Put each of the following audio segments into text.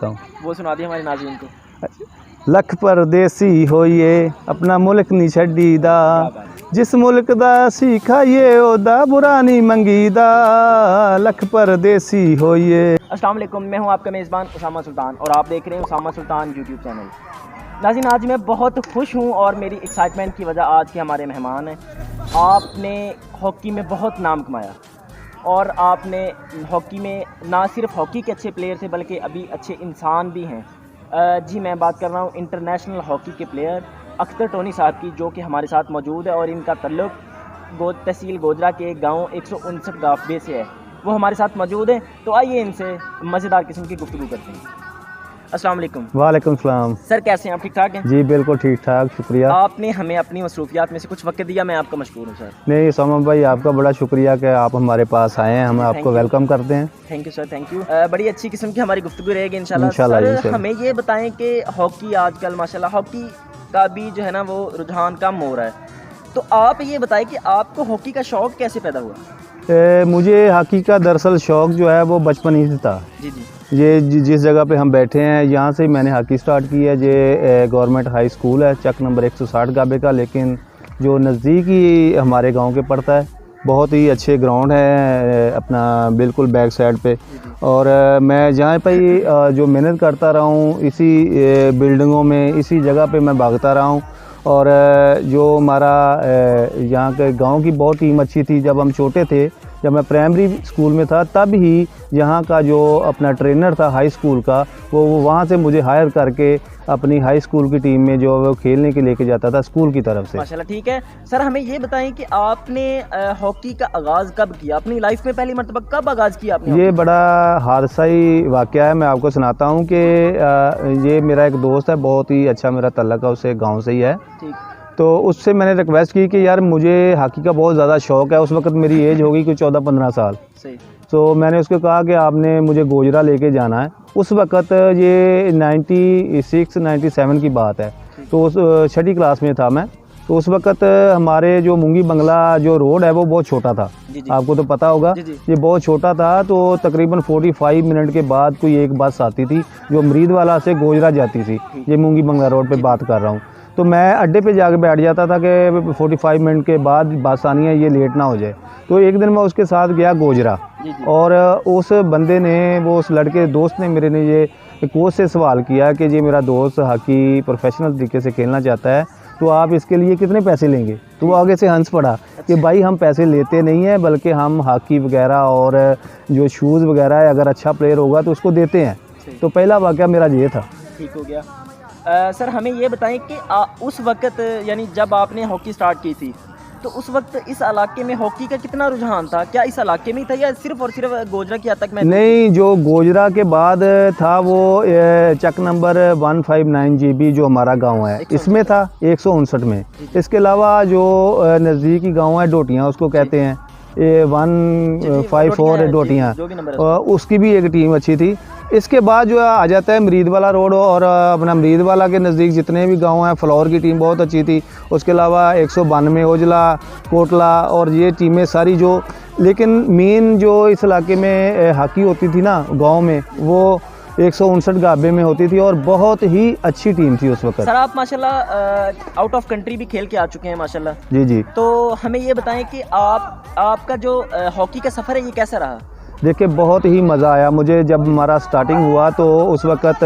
सकता हूँ। वो सुना दिए हमारे नाज़रीन को। लख परदेसी होइए अपना मुल्क नहीं छड्डीदा, जिस मुल्क दा सीखाइए ओदा बुरा नहीं मंगीदा, लख परदेसी होइए। अस्सलाम वालेकुम, मैं हूं आपका मेज़बान उसामा सुल्तान और आप देख रहे हैं उसामा सुल्तान यूट्यूब चैनल। नाज़रीन, आज मैं बहुत खुश हूं और मेरी एक्साइटमेंट की वजह आज के हमारे मेहमान हैं। आपने हॉकी में बहुत नाम कमाया और आपने हॉकी में ना सिर्फ हॉकी के अच्छे प्लेयर थे बल्कि अभी अच्छे इंसान भी हैं। जी, मैं बात कर रहा हूँ इंटरनेशनल हॉकी के प्लेयर अख्तर टोनी साहब की, जो कि हमारे साथ मौजूद है और इनका तल्लुक़ तहसील गोजरा के एक गाँव 159 गाफबे से है। वो हमारे साथ मौजूद हैं, तो आइए इनसे मज़ेदार किस्म की गुफ्तगू करते हैं। अस्सलाम वालेकुम। वालेकुम सलाम। सर, कैसे हैं आप? ठीक ठाक हैं? जी बिल्कुल ठीक ठाक, शुक्रिया। आपने हमें अपनी मसरूफियात में से कुछ वक्त दिया, मैं आपका मशकूर हूँ सर। नहीं उसामा भाई, आपका बड़ा शुक्रिया कि आप हमारे पास आए हैं, हम आपको वेलकम करते हैं। Thank you sir, thank you. बड़ी अच्छी किस्म की हमारी गुफ्तगू रहेगी इंशाल्लाह। सर, हमें ये बताएं कि हॉकी आजकल माशाल्लाह हॉकी का भी जो है ना वो रुझान कम हो रहा है, तो आप ये बताएं कि आपको हॉकी का शौक़ कैसे पैदा हुआ? मुझे हॉकी का दरअसल शौक़ जो है वो बचपन ही से था। जी जी। ये जिस जगह पे हम बैठे हैं यहाँ से मैंने हॉकी स्टार्ट की है। ये गवर्नमेंट हाई स्कूल है चक नंबर 160 गाबे का, लेकिन जो नज़दीकी हमारे गांव के पड़ता है, बहुत ही अच्छे ग्राउंड है अपना बिल्कुल बैक साइड पे। और मैं जहाँ पे जो मेहनत करता रहा हूँ, इसी बिल्डिंगों में इसी जगह पे मैं भागता रहा हूँ। और जो हमारा यहाँ के गांव की बहुत टीम अच्छी थी। जब हम छोटे थे, जब मैं प्राइमरी स्कूल में था, तब ही यहाँ का जो अपना ट्रेनर था हाई स्कूल का, वो वहाँ से मुझे हायर करके अपनी हाई स्कूल की टीम में जो वो खेलने के लेके जाता था स्कूल की तरफ से। माशाल्लाह, ठीक है। सर, हमें ये बताएं कि आपने हॉकी का आगाज़ कब किया? अपनी लाइफ में पहली मरतबा कब आगाज़ किया आपने? ये बड़ा हादसाई वाक़या है, मैं आपको सुनाता हूँ कि ये मेरा एक दोस्त है, बहुत ही अच्छा मेरा तल्लक है उससे, गाँव से ही है। ठीक। तो उससे मैंने रिक्वेस्ट की कि यार मुझे हॉकी का बहुत ज़्यादा शौक़ है। उस वक्त मेरी एज होगी कुछ 14-15 साल। सही। तो मैंने उसको कहा कि आपने मुझे गोजरा लेके जाना है। उस वक्त ये 96-97 की बात है, तो उस 6ठी क्लास में था मैं। तो उस वक्त हमारे जो मुंगी बंगला जो रोड है वो बहुत छोटा था। जी। आपको तो पता होगा। जी। ये बहुत छोटा था, तो तकरीबन 45 मिनट के बाद कोई एक बस आती थी जो मरीदवाला से गोजरा जाती थी। ये मुंगी बंगला रोड पे बात कर रहा हूँ। तो मैं अड्डे पे जाके बैठ जाता था कि 45 मिनट के बाद बस आनी है, ये लेट ना हो जाए। तो एक दिन मैं उसके साथ गया गोजरा, और उस बंदे ने, वो उस लड़के दोस्त ने मेरे ने ये कोच से सवाल किया कि जी मेरा दोस्त हॉकी प्रोफेशनल तरीके से खेलना चाहता है, तो आप इसके लिए कितने पैसे लेंगे? तो वो आगे से हंस पड़ा कि भाई हम पैसे लेते नहीं हैं, बल्कि हम हॉकी वगैरह और जो शूज़ वगैरह है, अगर अच्छा प्लेयर होगा तो उसको देते हैं। तो पहला वाक़या मेरा ये था। ठीक हो गया। सर, हमें ये बताएं कि उस वक्त यानी जब आपने हॉकी स्टार्ट की थी, तो उस वक्त इस इलाके में हॉकी का कितना रुझान था? क्या इस इलाके में ही था या सिर्फ और सिर्फ गोजरा की हद तक में? नहीं, जो गोजरा के बाद था वो चक नंबर 159 GB जो हमारा गांव है, इसमें था 159 में। इसके अलावा जो नज़दीकी गांव है डोटियाँ उसको कहते हैं, ये 154 डोटियाँ, उसकी भी एक टीम अच्छी थी। इसके बाद जो आ जाता है मरीदवाला रोड, और अपना मरीदवाला के नज़दीक जितने भी गांव हैं, फ्लोर की टीम बहुत अच्छी थी। उसके अलावा 192 ओजला, कोटला, और ये टीमें सारी जो, लेकिन मेन जो इस इलाके में हॉकी होती थी ना गांव में, वो 159 गाबे में होती थी और बहुत ही अच्छी टीम थी उस वक्त। सर, आप माशाल्लाह आउट ऑफ कंट्री भी खेल के आ चुके हैं माशाल्लाह। जी जी। तो हमें ये बताएं कि आपका जो हॉकी का सफ़र है ये कैसा रहा? देखिए, बहुत ही मज़ा आया मुझे। जब हमारा स्टार्टिंग हुआ तो उस वक्त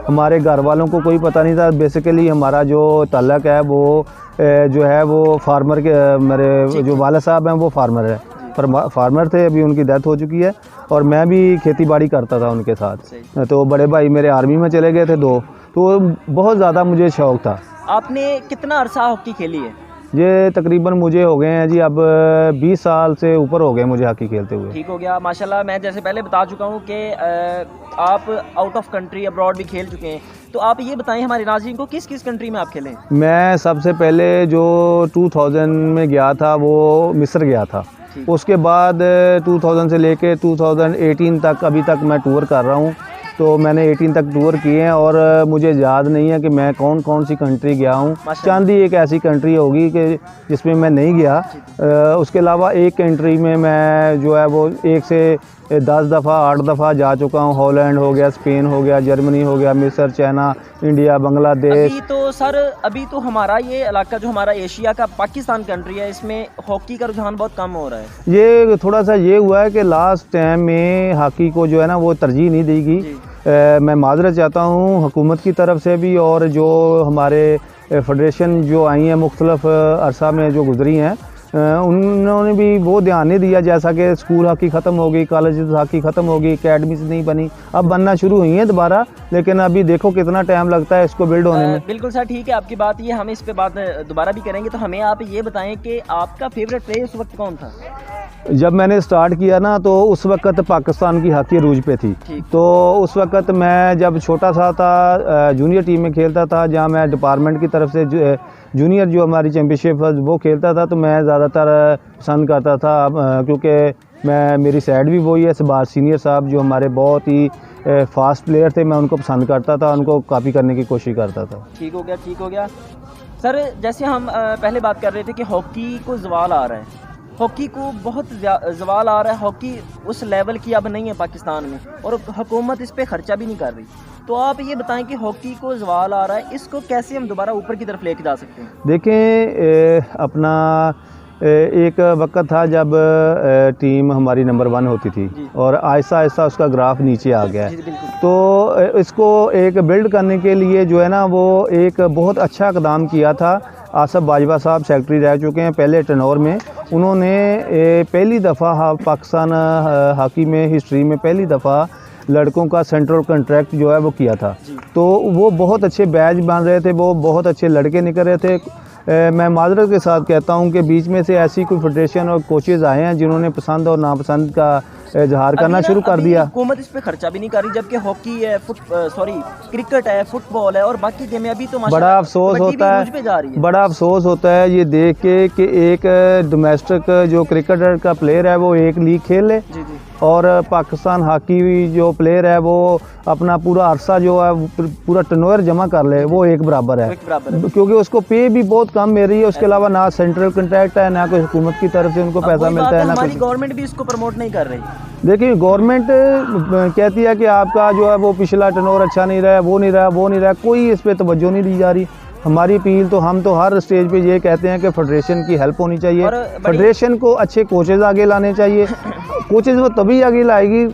हमारे घर वालों को कोई पता नहीं था। बेसिकली हमारा जो ताल्लुक़ है वो जो है वो फार्मर के, मेरे जो वाला साहब हैं वो फार्मर है, पर फार्मर थे, अभी उनकी डेथ हो चुकी है, और मैं भी खेती बाड़ी करता था उनके साथ। तो बड़े भाई मेरे आर्मी में चले गए थे 2, तो बहुत ज़्यादा मुझे शौक़ था। आपने कितना अरसा हॉकी खेली है? ये तकरीबन मुझे हो गए हैं जी अब 20 साल से ऊपर हो गए मुझे हॉकी खेलते हुए। ठीक हो गया माशाल्लाह। मैं जैसे पहले बता चुका हूँ कि आप आउट ऑफ कंट्री अब्रॉड भी खेल चुके हैं, तो आप ये बताएं हमारे नाज़रीन को किस किस कंट्री में आप खेले? मैं सबसे पहले जो 2000 में गया था वो मिस्र गया था। उसके बाद 2000 से लेके 2018 तक अभी तक मैं टूर कर रहा हूँ। तो मैंने 18 तक टूर किए हैं और मुझे याद नहीं है कि मैं कौन कौन सी कंट्री गया हूँ। चांदी एक ऐसी कंट्री होगी कि जिसमें मैं नहीं गया। उसके अलावा एक कंट्री में मैं जो है वो 1 से 10 दफ़ा 8 दफ़ा जा चुका हूँ। हॉलैंड हो गया, स्पेन हो गया, जर्मनी हो गया, मिस्र, चाइना, इंडिया, बांग्लादेश। अभी तो हमारा ये इलाका जो हमारा एशिया का पाकिस्तान कंट्री है, इसमें हॉकी का रुझान बहुत कम हो रहा है। ये थोड़ा सा ये हुआ है कि लास्ट टाइम में हॉकी को जो है ना वो तरजीह नहीं दी गई। मैं माजरत चाहता हूँ हुकूमत की तरफ से भी, और जो हमारे फेडरेशन जो आई हैं मुख्तलिफ अरसा में जो गुजरी हैं, उन्होंने भी वो ध्यान नहीं दिया। जैसा कि स्कूल हॉकी ख़त्म हो गई, कॉलेज हॉकी ख़त्म हो गई, अकेडमीज नहीं बनी, अब बनना शुरू हुई हैं दोबारा, लेकिन अभी देखो कितना टाइम लगता है इसको बिल्ड होने में। बिल्कुल सर, ठीक है आपकी बात, ये हम इस पे बात दोबारा भी करेंगे। तो हमें आप ये बताएं कि आपका फेवरेट प्लेयर उस वक्त कौन था? जब मैंने स्टार्ट किया ना तो उस वक्त पाकिस्तान की हॉकी अरूज पे थी। तो उस वक्त मैं जब छोटा सा था जूनियर टीम में खेलता था, जहाँ मैं डिपार्टमेंट की तरफ से जूनियर जो हमारी चैम्पियनशिप वो खेलता था, तो मैं ज़्यादातर पसंद करता था क्योंकि मेरी साइड भी वही है। सबार सीनियर साहब जो हमारे बहुत ही फास्ट प्लेयर थे, मैं उनको पसंद करता था, उनको कॉपी करने की कोशिश करता था। ठीक हो गया सर। जैसे हम पहले बात कर रहे थे कि हॉकी को ज़वाल आ रहा है, हॉकी को बहुत ज़वाल आ रहा है, हॉकी उस लेवल की अब नहीं है पाकिस्तान में, और हुकूमत इस पे खर्चा भी नहीं कर रही। तो आप ये बताएं कि हॉकी को ज़वाल आ रहा है, इसको कैसे हम दोबारा ऊपर की तरफ लेके जा सकते हैं? देखें, अपना एक वक्त था जब टीम हमारी नंबर 1 होती थी और आहिस्ता आहिस्ता उसका ग्राफ नीचे आ गया है। तो इसको एक बिल्ड करने के लिए जो है ना वो एक बहुत अच्छा इक़दाम किया था। आसफ बाजवा साहब सेक्रेटरी रह चुके हैं पहले टेनोर में। उन्होंने पहली दफ़ा पाकिस्तान हॉकी में हिस्ट्री में पहली दफ़ा लड़कों का सेंट्रल कॉन्ट्रैक्ट जो है वो किया था। तो वो बहुत अच्छे बैच बन रहे थे, वो बहुत अच्छे लड़के निकल रहे थे। मैं माजरत के साथ कहता हूं कि बीच में से ऐसी कोई फेडरेशन और कोचेज़ आए हैं जिन्होंने पसंद और नापसंद का इजहार करना शुरू कर दिया। हुकूमत इस पे खर्चा भी नहीं कर रही, जबकि हॉकी है, क्रिकेट है, फुटबॉल है और बाकी गेमें अभी तो बड़ा अफसोस होता है, बड़ा अफसोस होता है ये देख के कि एक डोमेस्टिक जो क्रिकेटर का प्लेयर है वो एक लीग खेल ले और पाकिस्तान हॉकी जो प्लेयर है वो अपना पूरा अरसा जो है पूरा टर्नओवर जमा कर ले, वो एक बराबर है, क्योंकि उसको पे भी बहुत कम मिल रही है। उसके अलावा ना सेंट्रल कॉन्ट्रैक्ट है, ना कोई हुकूमत की तरफ से उनको पैसा मिलता है, ना हमारी गवर्नमेंट भी इसको प्रमोट नहीं कर रही। देखिए, गवर्नमेंट कहती है कि आपका जो है वो पिछला टर्नओवर अच्छा नहीं रहा, वो नहीं रहा, कोई इस पर तवज्जो नहीं दी जा रही। हमारी अपील तो हम तो हर स्टेज पे ये कहते हैं कि फेडरेशन की हेल्प होनी चाहिए, फेडरेशन को अच्छे कोचेज़ आगे लाने चाहिए। कोचेज़ वो तभी आगे लाएगी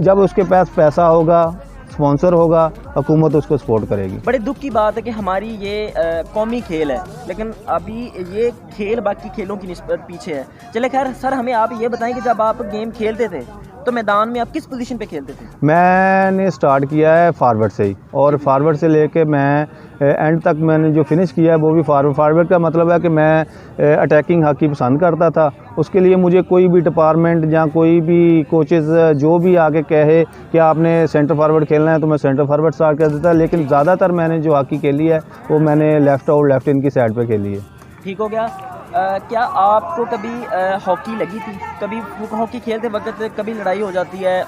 जब उसके पास पैसा होगा, स्पॉन्सर होगा, हुकूमत उसको सपोर्ट करेगी। बड़े दुख की बात है कि हमारी ये कौमी खेल है, लेकिन अभी ये खेल बाकी खेलों की निस्बत पीछे है। चले खैर सर, हमें आप ये बताएं कि जब आप गेम खेलते थे तो मैदान में आप किस पोजीशन पे खेलते थे? मैंने स्टार्ट किया है फॉरवर्ड से ही, और फॉरवर्ड से लेके मैं एंड तक मैंने जो फिनिश किया है वो भी फॉरवर्ड का मतलब है कि मैं अटैकिंग हॉकी पसंद करता था। उसके लिए मुझे कोई भी डिपार्टमेंट या कोई भी कोचेज़ जो भी आगे कहे कि आपने सेंटर फॉरवर्ड खेलना है तो मैं सेंटर फॉरवर्ड स्टार्ट कर देता, लेकिन ज़्यादातर मैंने जो हॉकी खेली है वो मैंने लेफ़्ट और लेफ़्ट इन की साइड पर खेली है। ठीक हो गया। क्या आपको कभी हॉकी लगी थी? कभी हॉकी खेलते वक्त कभी लड़ाई हो जाती है,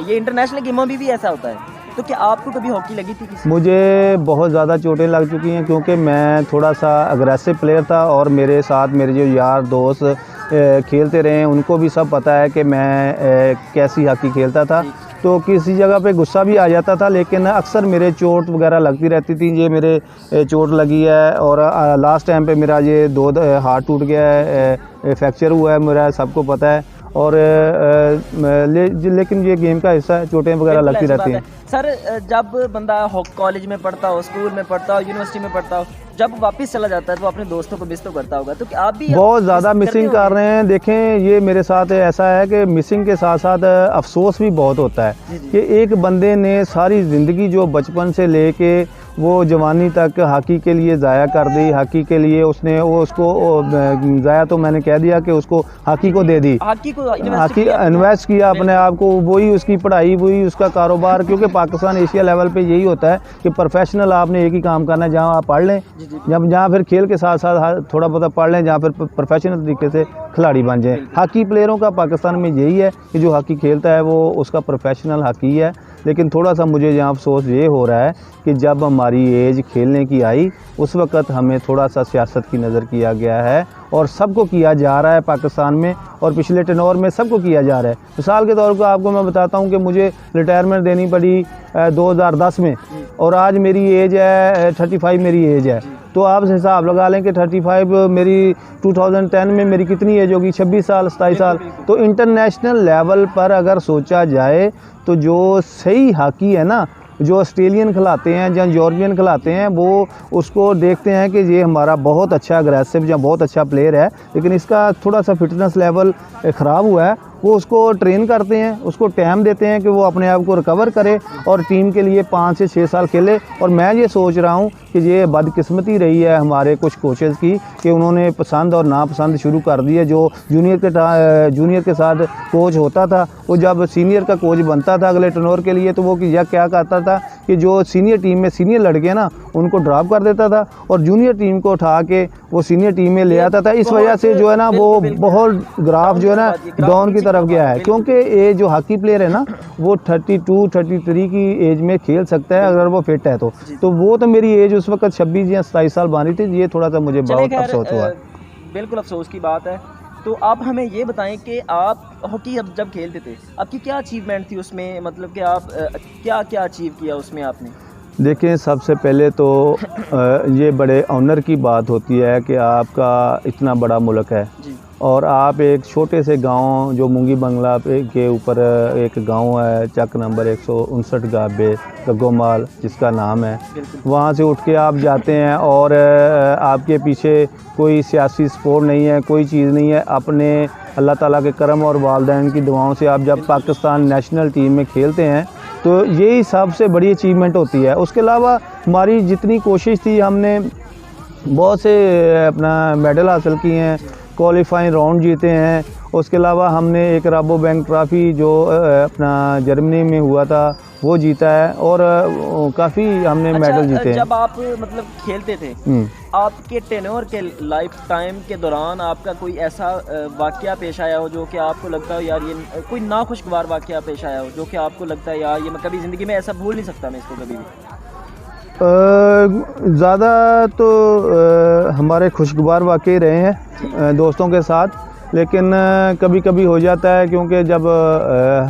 ये इंटरनेशनल गेमों में भी ऐसा होता है, तो क्या आपको कभी हॉकी लगी थी किसी? मुझे बहुत ज़्यादा चोटें लग चुकी हैं, क्योंकि मैं थोड़ा सा अग्रेसिव प्लेयर था और मेरे साथ मेरे जो यार दोस्त खेलते रहे हैं उनको भी सब पता है कि मैं कैसी हॉकी खेलता था। तो किसी जगह पे गुस्सा भी आ जाता था, लेकिन अक्सर मेरे चोट वगैरह लगती रहती थी। ये मेरे चोट लगी है और लास्ट टाइम पे मेरा ये 2 हाथ टूट गया है, फ्रैक्चर हुआ है मेरा, सबको पता है। और लेकिन ये गेम का हिस्सा है, चोटें वगैरह लगती रहती हैं। सर, जब बंदा कॉलेज में पढ़ता हो, स्कूल में पढ़ता हो, यूनिवर्सिटी में पढ़ता हो, जब वापस चला जाता है तो अपने दोस्तों को मिस तो करता होगा, तो आप भी बहुत ज़्यादा मिसिंग कर रहे हैं। देखें, ये मेरे साथ ऐसा है कि मिसिंग के साथ साथ अफसोस भी बहुत होता है कि एक बंदे ने सारी ज़िंदगी जो बचपन से लेके वो जवानी तक हॉकी के लिए ज़ाया कर दी, हॉकी के लिए उसने वो उसको ज़ाया तो मैंने कह दिया कि उसको हॉकी को दे दी, हॉकी इन्वेस्ट किया अपने आप को, वही उसकी पढ़ाई, वही उसका कारोबार। क्योंकि पाकिस्तान एशिया लेवल पे यही होता है कि प्रोफेशनल आपने एक ही काम करना है, जहाँ आप पढ़ लें, जहाँ फिर खेल के साथ साथ थोड़ा बहुत पढ़ लें, जहाँ फिर प्रोफेशनल तरीके से खिलाड़ी बन जाएँ। हॉकी प्लेयरों का पाकिस्तान में यही है कि जो हॉकी खेलता है वो उसका प्रोफेशनल हॉकी है। लेकिन थोड़ा सा मुझे यहाँ अफसोस ये हो रहा है कि जब हमारी एज खेलने की आई उस वक़्त हमें थोड़ा सा सियासत की नज़र किया गया है और सबको किया जा रहा है पाकिस्तान में, और पिछले टेनोर में सबको किया जा रहा है। मिसाल के तौर पर आपको मैं बताता हूँ कि मुझे रिटायरमेंट देनी पड़ी 2010 में, और आज मेरी एज है 35 मेरी एज है। तो आप हिसाब लगा लें कि 35 मेरी 2010 में मेरी कितनी एज होगी, 26 साल 27 साल। तो इंटरनेशनल लेवल पर अगर सोचा जाए तो जो सही हॉकी है ना, जो ऑस्ट्रेलियन खिलाते हैं या यूरोपियन खिलाते हैं, वो उसको देखते हैं कि ये हमारा बहुत अच्छा अग्रेसिव या बहुत अच्छा प्लेयर है, लेकिन इसका थोड़ा सा फिटनेस लेवल ख़राब हुआ है। वो उसको ट्रेन करते हैं, उसको टाइम देते हैं कि वो अपने आप को रिकवर करे और टीम के लिए 5 से 6 साल खेले। और मैं ये सोच रहा हूँ कि ये बदकिस्मती रही है हमारे कुछ कोचेज़ की कि उन्होंने पसंद और नापसंद शुरू कर दी है। जो जूनियर के साथ कोच होता था, वो जब सीनियर का कोच बनता था अगले टेनोर के लिए, तो वो क्या करता था कि जो सीनियर टीम में सीनियर लड़के ना उनको ड्रॉप कर देता था और जूनियर टीम को उठा के वो सीनियर टीम में ले आता था। इस वजह से जो है ना वो बहुत ग्राफ जो है ना डाउन की तरफ गया है, क्योंकि ये जो हॉकी प्लेयर है ना वो 32-33 की एज में खेल सकता है अगर वो फिट है तो वो तो मेरी एज उस वक्त 26 या 27 साल बन रही थी। ये थोड़ा सा मुझे बहुत अफसोस हुआ। बिल्कुल अफसोस की बात है। तो आप हमें ये बताएं कि आप हॉकी जब खेलते थे आपकी क्या अचीवमेंट थी उसमें, मतलब कि आप क्या क्या अचीव किया उसमें आपने? देखें, सबसे पहले तो ये बड़े ऑनर की बात होती है कि आपका इतना बड़ा मुल्क है और आप एक छोटे से गांव जो मुंगी बंगला के ऊपर एक गांव है, चक नंबर 159 गाबे गग्गोमाल जिसका नाम है, वहां से उठ के आप जाते हैं और आपके पीछे कोई सियासी सपोर्ट नहीं है, कोई चीज़ नहीं है। अपने अल्लाह ताला के करम और वालिदैन की दुआओं से आप जब पाकिस्तान नेशनल टीम में खेलते हैं तो यही सबसे बड़ी अचीवमेंट होती है। उसके अलावा हमारी जितनी कोशिश थी, हमने बहुत से अपना मेडल हासिल किए हैं, क्वालिफाइंग राउंड जीते हैं। उसके अलावा हमने एक राबो बैंक ट्रॉफ़ी जो अपना जर्मनी में हुआ था वो जीता है और काफ़ी हमने मेडल जीते हैं। जब आप मतलब खेलते थे, आपके टेन्योर के लाइफ टाइम के दौरान आपका कोई ऐसा वाक़या पेश आया हो जो कि आपको लगता हो यार ये कोई नाखुशगवार वाक़या पेश आया हो जो कि आपको लगता है यार ये मैं कभी ज़िंदगी में ऐसा भूल नहीं सकता मैं इसको कभी भी? ज़्यादा तो हमारे खुशगवार वाक़ये रहे हैं दोस्तों के साथ, लेकिन कभी कभी हो जाता है क्योंकि जब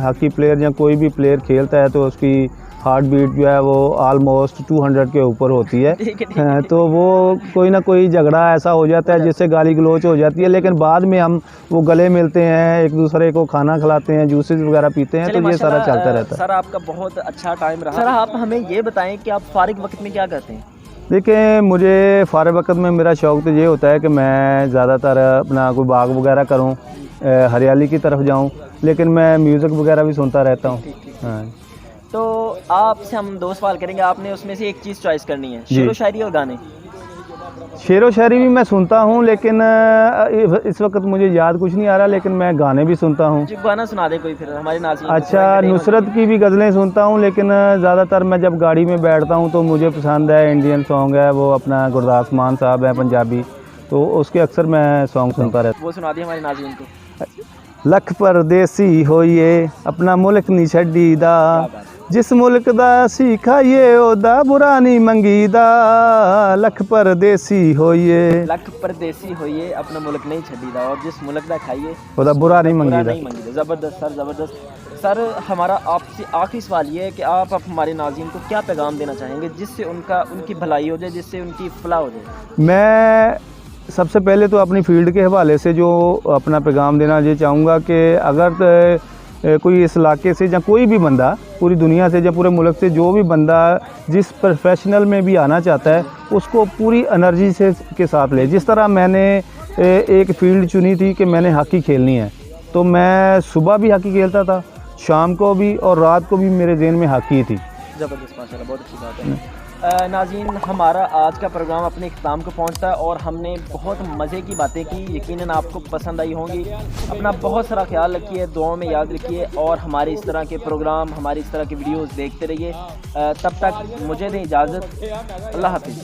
हॉकी प्लेयर या कोई भी प्लेयर खेलता है तो उसकी हार्ट बीट जो है वो ऑलमोस्ट 200 के ऊपर होती है। तो वो कोई ना कोई झगड़ा ऐसा हो जाता है जिससे गाली गलोच हो जाती है, लेकिन बाद में हम वो गले मिलते हैं, एक दूसरे को खाना खिलाते हैं, जूसेस वगैरह पीते हैं, तो ये सारा चलता रहता है। सर आपका बहुत अच्छा टाइम रहा। सर आप हमें ये बताएं कि आप फारिग वक्त में क्या करते हैं? देखिए, मुझे फारिग वक्त में मेरा शौक़ तो ये होता है कि मैं ज़्यादातर अपना कोई बाग वगैरह करूँ, हरियाली की तरफ जाऊँ, लेकिन मैं म्यूज़िक वगैरह भी सुनता रहता हूँ। हाँ, तो आपसे हम 2 सवाल करेंगे, आपने उसमें से एक चीज़ चॉइस करनी है, शेरो शायरी और गाने। शेरो शायरी भी मैं सुनता हूँ, लेकिन इस वक्त मुझे याद कुछ नहीं आ रहा, लेकिन मैं गाने भी सुनता हूँ। गाना सुना दे कोई फिर हमारे नाज़रीन। अच्छा, नुसरत की भी गज़लें सुनता हूँ, लेकिन ज़्यादातर मैं जब गाड़ी में बैठता हूँ तो मुझे पसंद है इंडियन सॉन्ग है, वो अपना गुरदास मान साहब है पंजाबी, तो उसके अक्सर मैं सॉन्ग सुनता रहता हूँ। वो सुना दिए हमारे नाज़रीन को। लख परदेसी होइए अपना मुल्क नहीं छड्डीदा, जिस मुल्क दा असी खाइए ओदा बुरा नहीं मंगीदा। लख परदेसी होइए, लख परदेसी होइए अपना मुल्क नहीं छड्डीदा, और जिस मुल्क दा खाइए ओदा बुरा नहीं मंगीदा। ज़बरदस्त सर, ज़बरदस्त सर। हमारा आपसे आखिरी सवाल ये है कि आप हमारे नाज़रीन को क्या पैगाम देना चाहेंगे जिससे उनकी भलाई हो जाए, जिससे उनकी फलाह हो जाए? मैं सबसे पहले तो अपनी फील्ड के हवाले से जो अपना पैगाम देना ये चाहूँगा कि अगर कोई इस इलाके से या कोई भी बंदा पूरी दुनिया से या पूरे मुल्क से जो भी बंदा जिस प्रोफेशनल में भी आना चाहता है उसको पूरी एनर्जी से के साथ ले। जिस तरह मैंने एक फील्ड चुनी थी कि मैंने हॉकी खेलनी है, तो मैं सुबह भी हॉकी खेलता था, शाम को भी और रात को भी मेरे ज़हन में हॉकी थी। ज़बरदस्त, माशाल्लाह, बहुत अच्छी बात है। नाज़रीन, हमारा आज का प्रोग्राम अपने इख्तिताम को पहुंचता है और हमने बहुत मज़े की बातें की, यकीनन आपको पसंद आई होंगी। अपना बहुत सारा ख्याल रखिए, दुआओं में याद रखिए और हमारे इस तरह के प्रोग्राम, हमारी इस तरह की वीडियोस देखते रहिए। तब तक मुझे दें इजाज़त, अल्लाह हाफ़िज़।